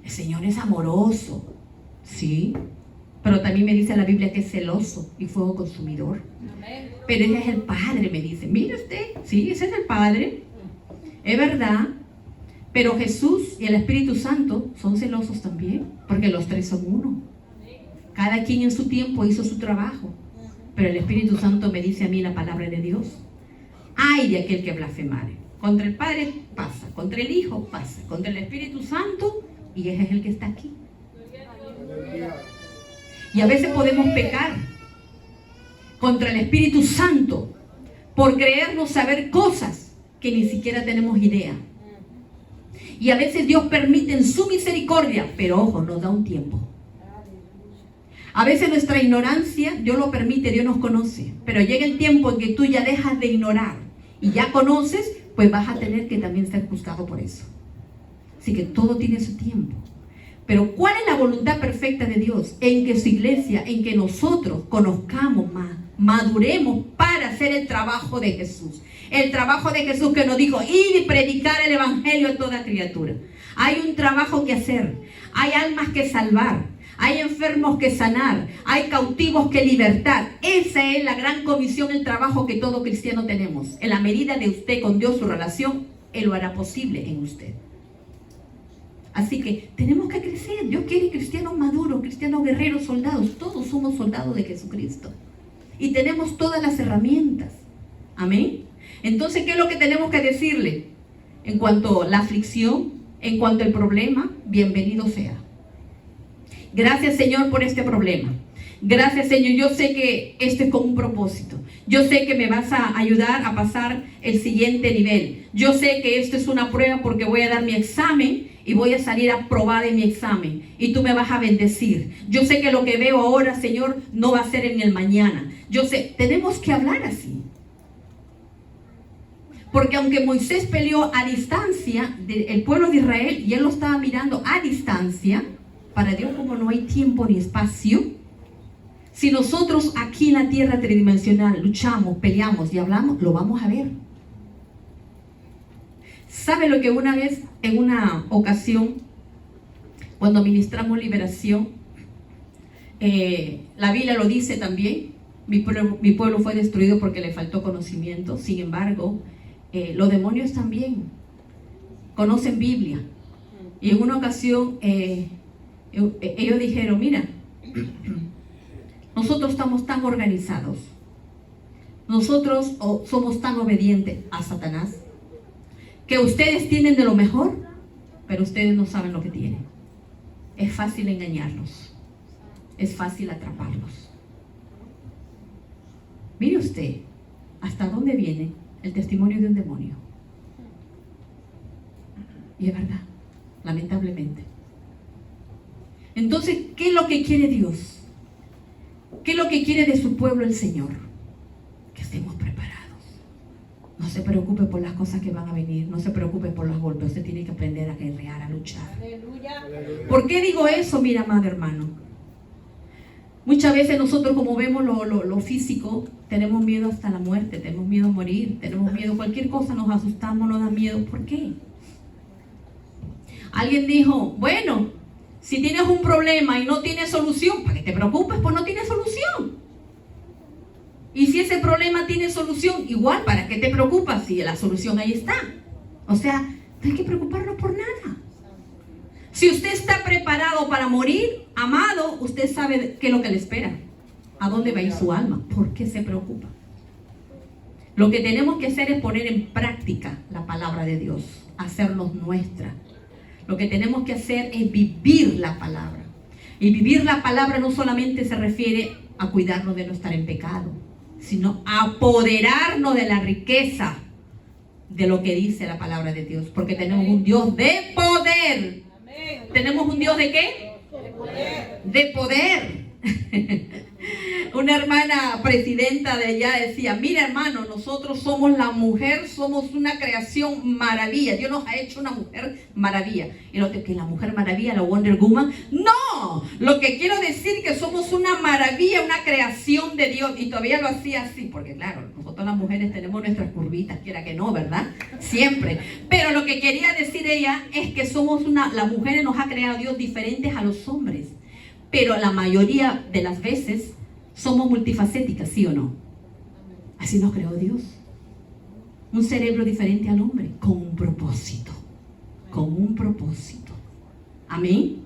El Señor es amoroso. Sí, pero también me dice la Biblia que es celoso y fuego consumidor. Amén. Pero ese es el Padre, me dice. Mire usted, sí, ese es el Padre. Es verdad. Pero Jesús y el Espíritu Santo son celosos también, porque los tres son uno. Cada quien en su tiempo hizo su trabajo. Pero el Espíritu Santo me dice a mí la palabra de Dios. Ay de aquel que blasfemare. Contra el Padre pasa, contra el Hijo pasa, contra el Espíritu Santo, y ese es el que está aquí. Y a veces podemos pecar contra el Espíritu Santo por creernos saber cosas que ni siquiera tenemos idea. Y a veces Dios permite en su misericordia, pero ojo, nos da un tiempo. A veces nuestra ignorancia, Dios lo permite, Dios nos conoce, pero llega el tiempo en que tú ya dejas de ignorar y ya conoces, pues vas a tener que también ser juzgado por eso. Así que todo tiene su tiempo. Pero ¿cuál es la voluntad perfecta de Dios? En que su iglesia, en que nosotros conozcamos más, maduremos para hacer el trabajo de Jesús. El trabajo de Jesús que nos dijo, ir y predicar el evangelio a toda criatura. Hay un trabajo que hacer, hay almas que salvar, hay enfermos que sanar, hay cautivos que libertar. Esa es la gran comisión, el trabajo que todo cristiano tenemos. En la medida de usted con Dios, su relación, Él lo hará posible en usted. Así que tenemos que crecer. Dios quiere cristianos maduros, cristianos guerreros, soldados. Todos somos soldados de Jesucristo. Y tenemos todas las herramientas. Amén. Entonces, ¿qué es lo que tenemos que decirle? En cuanto a la aflicción, en cuanto al problema, bienvenido sea. Gracias, Señor, por este problema. Gracias, Señor. Yo sé que esto es con un propósito. Yo sé que me vas a ayudar a pasar el siguiente nivel. Yo sé que esto es una prueba porque voy a dar mi examen y voy a salir aprobada en mi examen. Y tú me vas a bendecir. Yo sé que lo que veo ahora, Señor, no va a ser en el mañana. Yo sé, tenemos que hablar así. Porque aunque Moisés peleó a distancia del pueblo de Israel y él lo estaba mirando a distancia, para Dios como no hay tiempo ni espacio, si nosotros aquí en la tierra tridimensional luchamos, peleamos y hablamos, lo vamos a ver. ¿Sabe lo que una vez, en una ocasión, cuando ministramos liberación, la Biblia lo dice también, mi pueblo fue destruido porque le faltó conocimiento? Sin embargo, los demonios también conocen Biblia. Y en una ocasión ellos dijeron, mira, nosotros estamos tan organizados, nosotros somos tan obedientes a Satanás, que ustedes tienen de lo mejor, pero ustedes no saben lo que tienen. Es fácil engañarlos, es fácil atraparlos. Mire usted hasta dónde viene el testimonio de un demonio. Y es verdad, lamentablemente. Entonces, ¿qué es lo que quiere Dios? ¿Qué es lo que quiere de su pueblo el Señor? Que estemos preparados. No se preocupe por las cosas que van a venir. No se preocupe por los golpes. Usted tiene que aprender a guerrear, a luchar. Aleluya. ¿Por qué digo eso? Mira, amado hermano. Muchas veces nosotros, como vemos lo físico, tenemos miedo hasta la muerte. Tenemos miedo a morir. Tenemos miedo a cualquier cosa. Nos asustamos, nos da miedo. ¿Por qué? Alguien dijo, bueno, si tienes un problema y no tienes solución, ¿para qué te preocupes? Pues no tienes solución. Y si ese problema tiene solución, igual, ¿para qué te preocupas si la solución ahí está? O sea, no hay que preocuparnos por nada. Si usted está preparado para morir, amado, usted sabe qué es lo que le espera. ¿A dónde va a ir su alma? ¿Por qué se preocupa? Lo que tenemos que hacer es poner en práctica la palabra de Dios, hacernos nuestra. Lo que tenemos que hacer es vivir la palabra. Y vivir la palabra no solamente se refiere a cuidarnos de no estar en pecado, sino a apoderarnos de la riqueza de lo que dice la palabra de Dios. Porque tenemos un Dios de poder. Amén. ¿Tenemos un Dios de qué? De poder. Una hermana presidenta de allá decía, mira hermano, nosotros somos la mujer, somos una creación maravilla. Dios nos ha hecho una mujer maravilla. Y lo que la mujer maravilla, la Wonder Woman, no, lo que quiero decir que somos una maravilla, una creación de Dios. Y todavía lo hacía así, porque claro, nosotros las mujeres tenemos nuestras curvitas, quiera que no, ¿verdad? Siempre. Pero lo que quería decir ella es que somos las mujeres nos ha creado Dios diferentes a los hombres. Pero la mayoría de las veces somos multifacéticas, ¿sí o no? Así nos creó Dios. Un cerebro diferente al hombre, con un propósito. Con un propósito. Amén.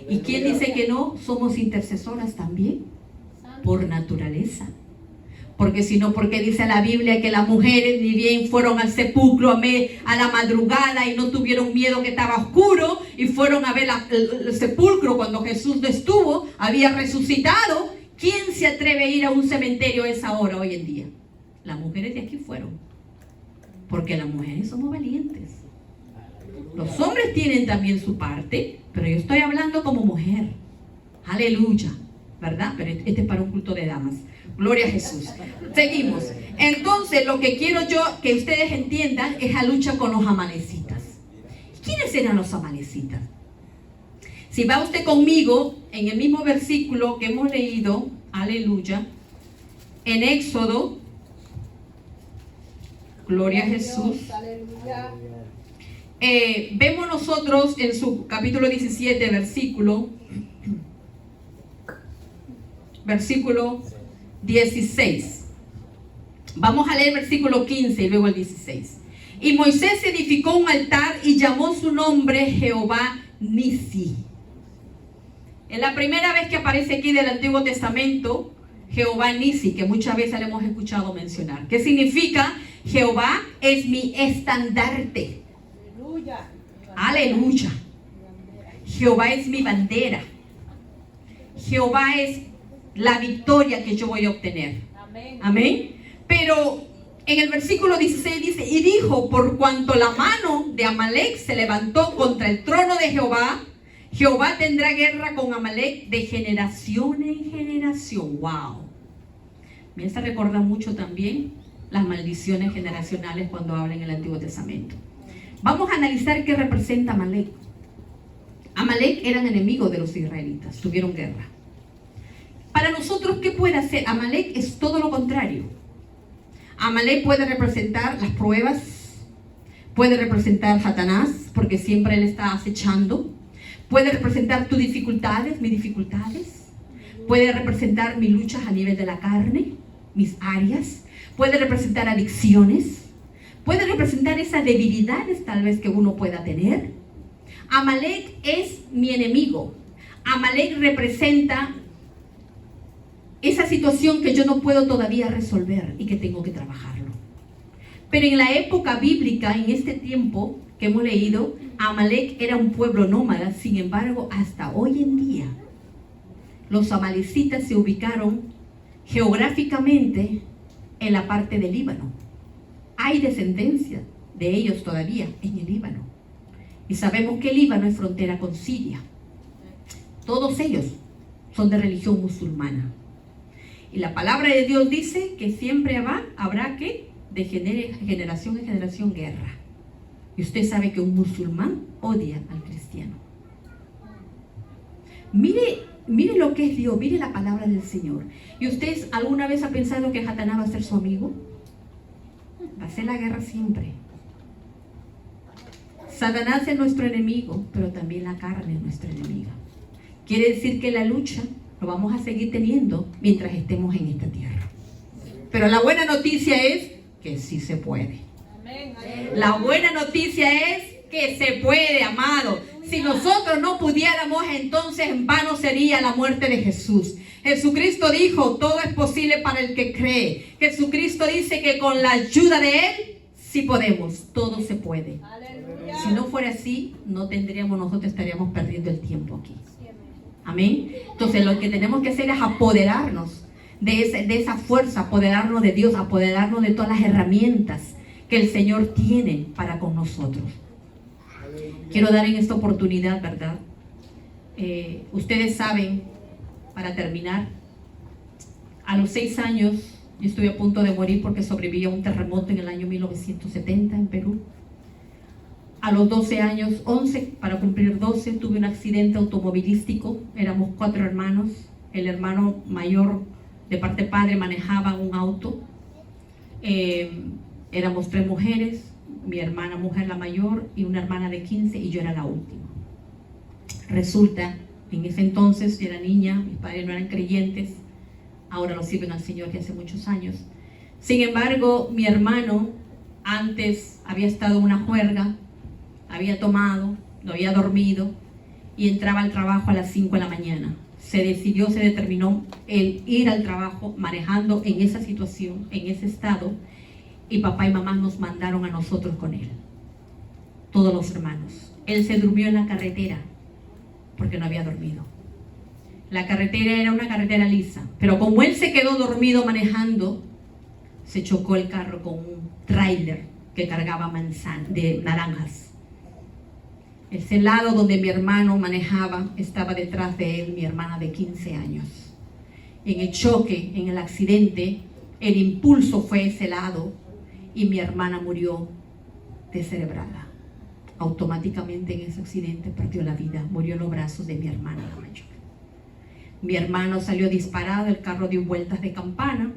¿Y quién dice que no? Somos intercesoras también, por naturaleza. Porque si no, ¿por qué dice la Biblia que las mujeres ni bien fueron al sepulcro a la madrugada y no tuvieron miedo que estaba oscuro y fueron a ver el sepulcro cuando Jesús no estuvo, había resucitado? ¿Quién se atreve a ir a un cementerio a esa hora hoy en día? Las mujeres de aquí fueron. Porque las mujeres somos valientes. Los hombres tienen también su parte, pero yo estoy hablando como mujer. Aleluya, ¿verdad? Pero este es para un culto de damas. Gloria a Jesús. Seguimos. Entonces, lo que quiero yo que ustedes entiendan es la lucha con los amalecitas. ¿Quiénes eran los amalecitas? Si va usted conmigo en el mismo versículo que hemos leído, aleluya, en Éxodo, gloria a Jesús, Aleluya. vemos nosotros en su capítulo 17, versículo 16. Vamos a leer versículo 15 y luego el 16. Y Moisés edificó un altar y llamó su nombre Jehová Nisi. Es la primera vez que aparece aquí del Antiguo Testamento Jehová Nisi, que muchas veces le hemos escuchado mencionar. ¿Qué significa? Jehová es mi estandarte. Aleluya. Aleluya. Jehová es mi bandera. Jehová es la victoria que yo voy a obtener. Amén. Amén. Pero en el versículo 16 dice, y dijo, por cuanto la mano de Amalek se levantó contra el trono de Jehová, Jehová tendrá guerra con Amalek de generación en generación. Wow. Me hace recordar mucho también las maldiciones generacionales cuando habla en el Antiguo Testamento. Vamos a analizar qué representa Amalek. Amalek eran enemigos de los israelitas, tuvieron guerra. Para nosotros, ¿qué puede hacer? Amalek es todo lo contrario. Amalek puede representar las pruebas, puede representar Satanás, porque siempre él está acechando. Puede representar tus dificultades, mis dificultades. Puede representar mis luchas a nivel de la carne, mis áreas. Puede representar adicciones. Puede representar esas debilidades tal vez que uno pueda tener. Amalek es mi enemigo. Amalek representa esa situación que yo no puedo todavía resolver y que tengo que trabajarlo. Pero en la época bíblica, en este tiempo que hemos leído, Amalek era un pueblo nómada. Sin embargo, hasta hoy en día, los amalecitas se ubicaron geográficamente en la parte del Líbano. Hay descendencia de ellos todavía en el Líbano. Y sabemos que el Líbano es frontera con Siria. Todos ellos son de religión musulmana. Y la palabra de Dios dice que siempre habrá que de generación en generación guerra. Y usted sabe que un musulmán odia al cristiano. Mire lo que es Dios, mire la palabra del Señor. ¿Y usted alguna vez ha pensado que Satanás va a ser su amigo? Va a ser la guerra siempre. Satanás es nuestro enemigo, pero también la carne es nuestra enemiga. Quiere decir que la lucha lo vamos a seguir teniendo mientras estemos en esta tierra. Pero la buena noticia es que sí se puede. Amén. La buena noticia es que se puede, amado. Si nosotros no pudiéramos, entonces en vano sería la muerte de Jesús. Jesucristo dijo, todo es posible para el que cree. Jesucristo dice que con la ayuda de Él, sí podemos, todo se puede. Aleluya. Si no fuera así, nosotros estaríamos perdiendo el tiempo aquí. Amén. Entonces lo que tenemos que hacer es apoderarnos de esa fuerza, apoderarnos de Dios, apoderarnos de todas las herramientas que el Señor tiene para con nosotros. Quiero dar en esta oportunidad, ¿verdad? Ustedes saben, para terminar, a los 6 años yo estuve a punto de morir porque sobreviví a un terremoto en el año 1970 en Perú. A los 12 años, 11, para cumplir 12, tuve un accidente automovilístico. Éramos 4 hermanos. El hermano mayor de parte padre manejaba un auto. Éramos 3 mujeres, mi hermana mujer la mayor y una hermana de 15 y yo era la última. Resulta, en ese entonces yo era niña, mis padres no eran creyentes, ahora lo sirven al Señor de hace muchos años. Sin embargo, mi hermano antes había estado en una juerga, había tomado, no había dormido y entraba al trabajo a las 5 de la mañana. Se determinó el ir al trabajo manejando en esa situación, en ese estado, y papá y mamá nos mandaron a nosotros con él, todos los hermanos. Él se durmió en la carretera porque no había dormido. La carretera era una carretera lisa, pero como él se quedó dormido manejando, se chocó el carro con un tráiler que cargaba naranjas. Ese lado donde mi hermano manejaba estaba detrás de él mi hermana de 15 años. En el choque, en el accidente, el impulso fue ese lado y mi hermana murió descerebrada, automáticamente en ese accidente perdió la vida, murió en los brazos de mi hermana la mayor. Mi hermano salió disparado, el carro dio vueltas de campana.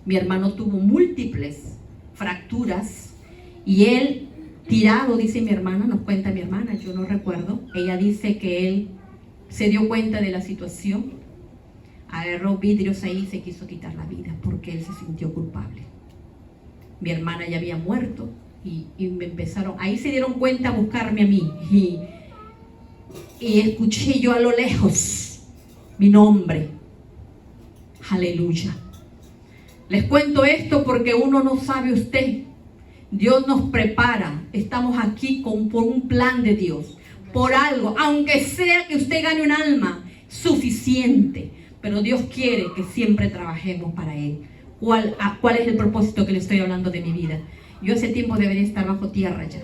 Mi hermano tuvo múltiples fracturas y él tirado, dice mi hermana, nos cuenta mi hermana, yo no recuerdo, ella dice que él se dio cuenta de la situación, agarró vidrios ahí y se quiso quitar la vida porque él se sintió culpable. Mi hermana ya había muerto y me empezaron, ahí se dieron cuenta a buscarme a mí y escuché yo a lo lejos mi nombre. Aleluya. Les cuento esto porque uno no sabe usted. Dios nos prepara. Estamos aquí por un plan de Dios. Por algo. Aunque sea que usted gane un alma, suficiente. Pero Dios quiere que siempre trabajemos para Él. ¿Cuál es el propósito que le estoy hablando de mi vida? Yo hace tiempo debería estar bajo tierra ya.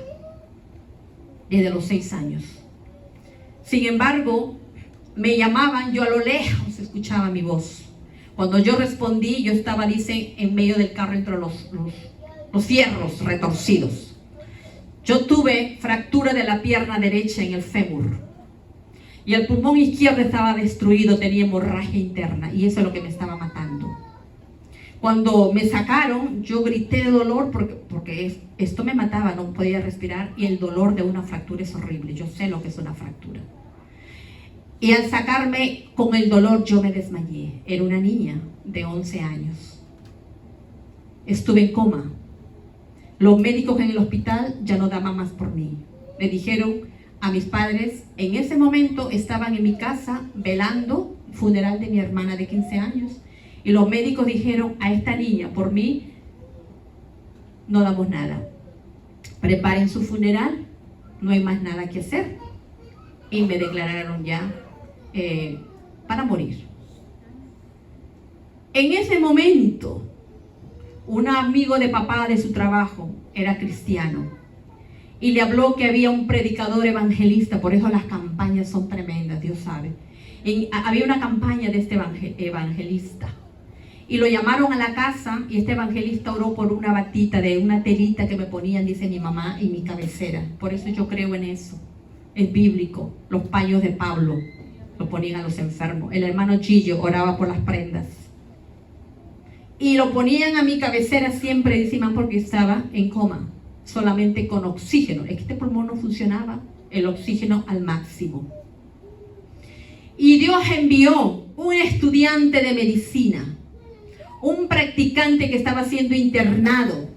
Desde los 6 años. Sin embargo, me llamaban, yo a lo lejos escuchaba mi voz. Cuando yo respondí, yo estaba, dice, en medio del carro entre los fierros retorcidos. Yo tuve fractura de la pierna derecha en el fémur. Y el pulmón izquierdo estaba destruido, tenía hemorragia interna. Y eso es lo que me estaba matando. Cuando me sacaron, yo grité de dolor porque esto me mataba, no podía respirar. Y el dolor de una fractura es horrible. Yo sé lo que es una fractura. Y al sacarme con el dolor yo me desmayé. Era una niña de 11 años. Estuve en coma. Los médicos en el hospital ya no daban más por mí. Me dijeron a mis padres, en ese momento estaban en mi casa velando el funeral de mi hermana de 15 años. Y los médicos dijeron a esta niña, por mí no damos nada. Preparen su funeral, no hay más nada que hacer. Y me declararon ya para morir. En ese momento, un amigo de papá de su trabajo era cristiano y le habló que había un predicador evangelista, por eso las campañas son tremendas, Dios sabe. Había una campaña de este evangelista y lo llamaron a la casa y este evangelista oró por una batita de una telita que me ponían, dice mi mamá, y mi cabecera. Por eso yo creo en eso. Es bíblico. Los paños de Pablo lo ponían a los enfermos. El hermano Chillo oraba por las prendas. Y lo ponían a mi cabecera siempre, dice mamá, porque estaba en coma, solamente con oxígeno. Es que este pulmón no funcionaba, el oxígeno al máximo. Y Dios envió un estudiante de medicina, un practicante que estaba siendo internado,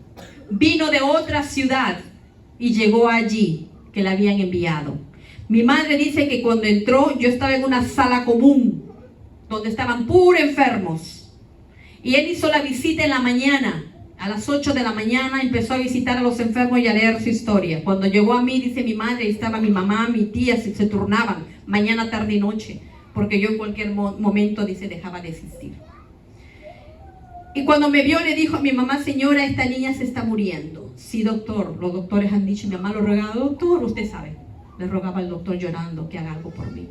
vino de otra ciudad y llegó allí que le habían enviado. Mi madre dice que cuando entró, yo estaba en una sala común, donde estaban puros enfermos. Y él hizo la visita en la mañana, a las 8 de la mañana, empezó a visitar a los enfermos y a leer su historia. Cuando llegó a mí, dice mi madre, estaba mi mamá, mi tía, se turnaban, mañana, tarde y noche, porque yo en cualquier momento, dice, dejaba de existir. Y cuando me vio, le dijo a mi mamá, señora, esta niña se está muriendo. Sí, doctor, los doctores han dicho, mi mamá lo rogaba, doctor, usted sabe. Le rogaba al doctor llorando que haga algo por mí.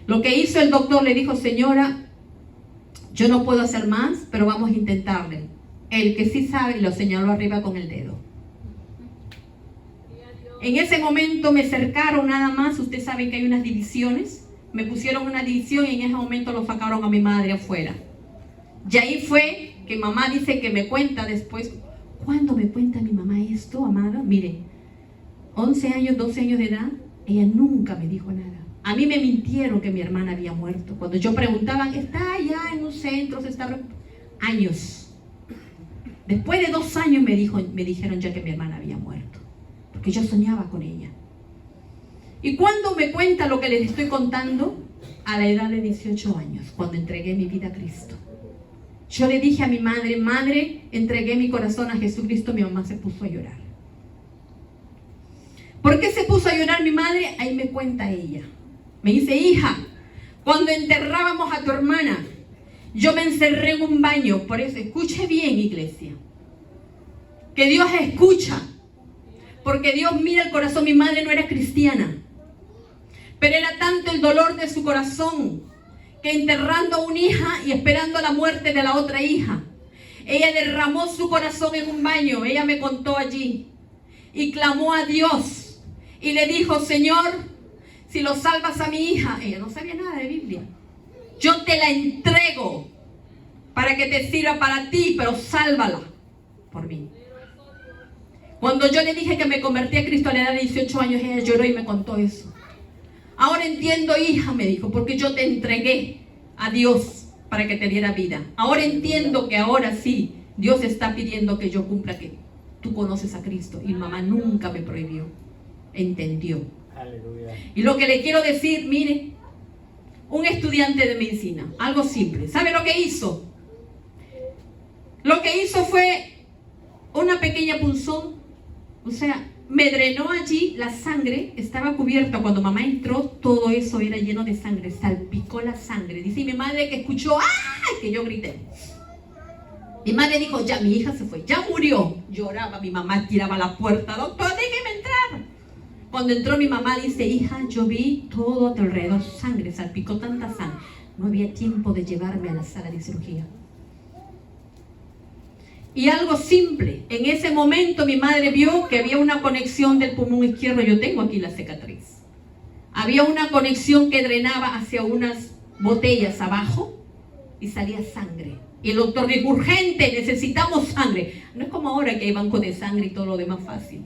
Lo que hizo el doctor, le dijo, señora, yo no puedo hacer más, pero vamos a intentarle. El que sí sabe, lo señaló arriba con el dedo. En ese momento me cercaron nada más, ustedes saben que hay unas divisiones. Me pusieron una división y en ese momento lo sacaron a mi madre afuera. Y ahí fue que mamá dice que me cuenta después. ¿Cuándo me cuenta mi mamá esto, amada? Mire, 11 años, 12 años de edad, ella nunca me dijo nada. A mí me mintieron que mi hermana había muerto. Cuando yo preguntaba, está allá en un centro, se está... Años. Después de 2 años me dijeron ya que mi hermana había muerto. Porque yo soñaba con ella. Y cuando me cuenta lo que les estoy contando, a la edad de 18 años, cuando entregué mi vida a Cristo. Yo le dije a mi madre, madre, entregué mi corazón a Jesucristo. Mi mamá se puso a llorar. ¿Por qué se puso a llorar mi madre? Ahí me cuenta ella. Me dice, hija, cuando enterrábamos a tu hermana, yo me encerré en un baño. Por eso, escuche bien, iglesia. Que Dios escucha. Porque Dios mira el corazón. Mi madre no era cristiana. Pero era tanto el dolor de su corazón que enterrando a una hija y esperando la muerte de la otra hija, ella derramó su corazón en un baño. Ella me contó allí y clamó a Dios y le dijo, Señor, si lo salvas a mi hija, ella no sabía nada de Biblia, yo te la entrego para que te sirva para ti, pero sálvala por mí. Cuando yo le dije que me convertí a Cristo a la edad de 18 años, ella lloró y me contó eso. Ahora entiendo, hija, me dijo, porque yo te entregué a Dios para que te diera vida. Ahora entiendo que ahora sí, Dios está pidiendo que yo cumpla, que tú conoces a Cristo. Y mamá nunca me prohibió. Entendió. Aleluya. Y lo que le quiero decir, mire, un estudiante de medicina, algo simple. ¿Sabe lo que hizo? Lo que hizo fue una pequeña punzón. O sea, me drenó allí la sangre, estaba cubierta. Cuando mamá entró, todo eso era lleno de sangre, salpicó la sangre. Dice mi madre que escuchó, ¡ay!, que yo grité. Mi madre dijo, ya mi hija se fue, ya murió. Lloraba, mi mamá tiraba la puerta, doctor, déjeme entrar. Cuando entró mi mamá dice, hija, yo vi todo a tu alrededor, sangre, salpicó tanta sangre. No había tiempo de llevarme a la sala de cirugía. Y algo simple, en ese momento mi madre vio que había una conexión del pulmón izquierdo, yo tengo aquí la cicatriz. Había una conexión que drenaba hacia unas botellas abajo y salía sangre. Y el doctor dijo, urgente, necesitamos sangre. No es como ahora que hay banco de sangre y todo lo demás fácil.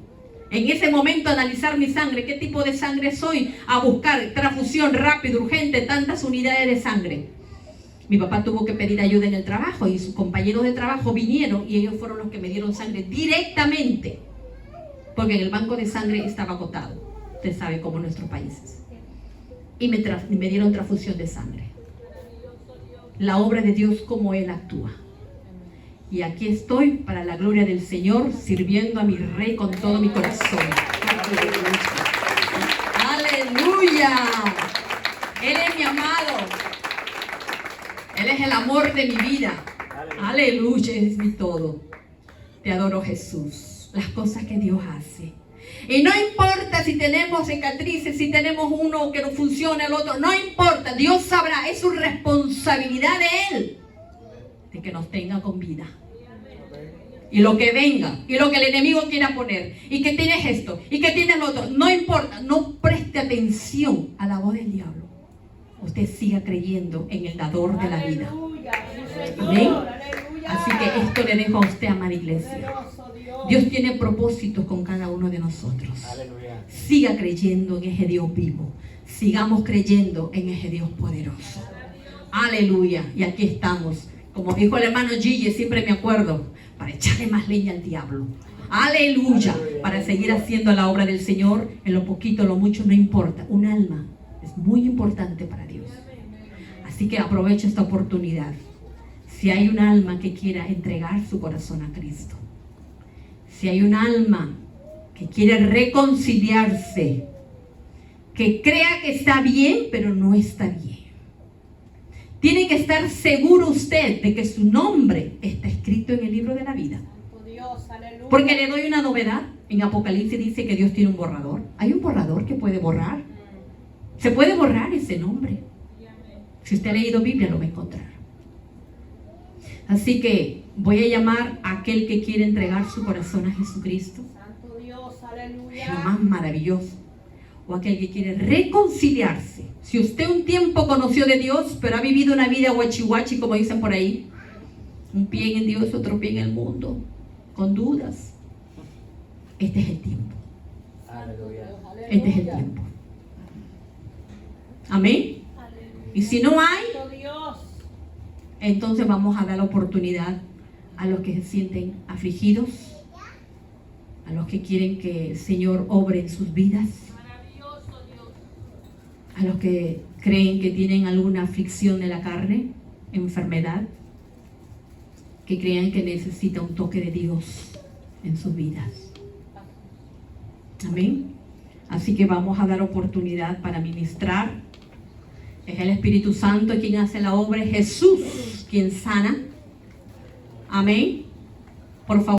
En ese momento analizar mi sangre, qué tipo de sangre soy, a buscar transfusión rápido, urgente, tantas unidades de sangre. Mi papá tuvo que pedir ayuda en el trabajo y sus compañeros de trabajo vinieron y ellos fueron los que me dieron sangre directamente, porque en el banco de sangre estaba agotado, usted sabe, como en nuestros países. Y me dieron transfusión de sangre. La obra de Dios, como Él actúa. Y aquí estoy para la gloria del Señor, sirviendo a mi Rey con todo mi corazón. ¡Aleluya! Él es mi amado. Él es el amor de mi vida. Aleluya, es mi todo. Te adoro, Jesús. Las cosas que Dios hace. Y no importa si tenemos cicatrices, si tenemos uno que no funciona, el otro. No importa, Dios sabrá. Es su responsabilidad de Él de que nos tenga con vida. Y lo que venga, y lo que el enemigo quiera poner, y que tienes esto, y que tienes lo otro, no importa, no preste atención a la voz del diablo. Usted siga creyendo en el dador de la vida. Amén. Así que esto le dejo a usted, amada iglesia. Dios tiene propósitos con cada uno de nosotros. Siga creyendo en ese Dios vivo. Sigamos creyendo en ese Dios poderoso. Aleluya. Y aquí estamos. Como dijo el hermano Gigi, siempre me acuerdo, para echarle más leña al diablo. Aleluya. Para seguir haciendo la obra del Señor, en lo poquito, lo mucho, no importa. Un alma es muy importante para Dios. Así que aprovecho esta oportunidad. Si hay un alma que quiera entregar su corazón a Cristo, si hay un alma que quiere reconciliarse, que crea que está bien, pero no está bien, tiene que estar seguro usted de que su nombre está escrito en el libro de la vida. Porque le doy una novedad. En Apocalipsis dice que Dios tiene un borrador. Hay un borrador que puede borrar. Se puede borrar ese nombre. Si usted ha leído Biblia, lo va a encontrar. Así que voy a llamar a aquel que quiere entregar su corazón a Jesucristo. Santo Dios, aleluya. Es lo más maravilloso. O aquel que quiere reconciliarse. Si usted un tiempo conoció de Dios, pero ha vivido una vida guachihuachi, como dicen por ahí, un pie en Dios, otro pie en el mundo, con dudas, este es el tiempo. Este es el tiempo. Amén. Y si no hay, entonces vamos a dar la oportunidad a los que se sienten afligidos, a los que quieren que el Señor obre en sus vidas, a los que creen que tienen alguna aflicción de la carne, enfermedad, que crean que necesita un toque de Dios en sus vidas. Amén. Así que vamos a dar oportunidad para ministrar. Es el Espíritu Santo quien hace la obra, es Jesús quien sana. Amén. Por favor.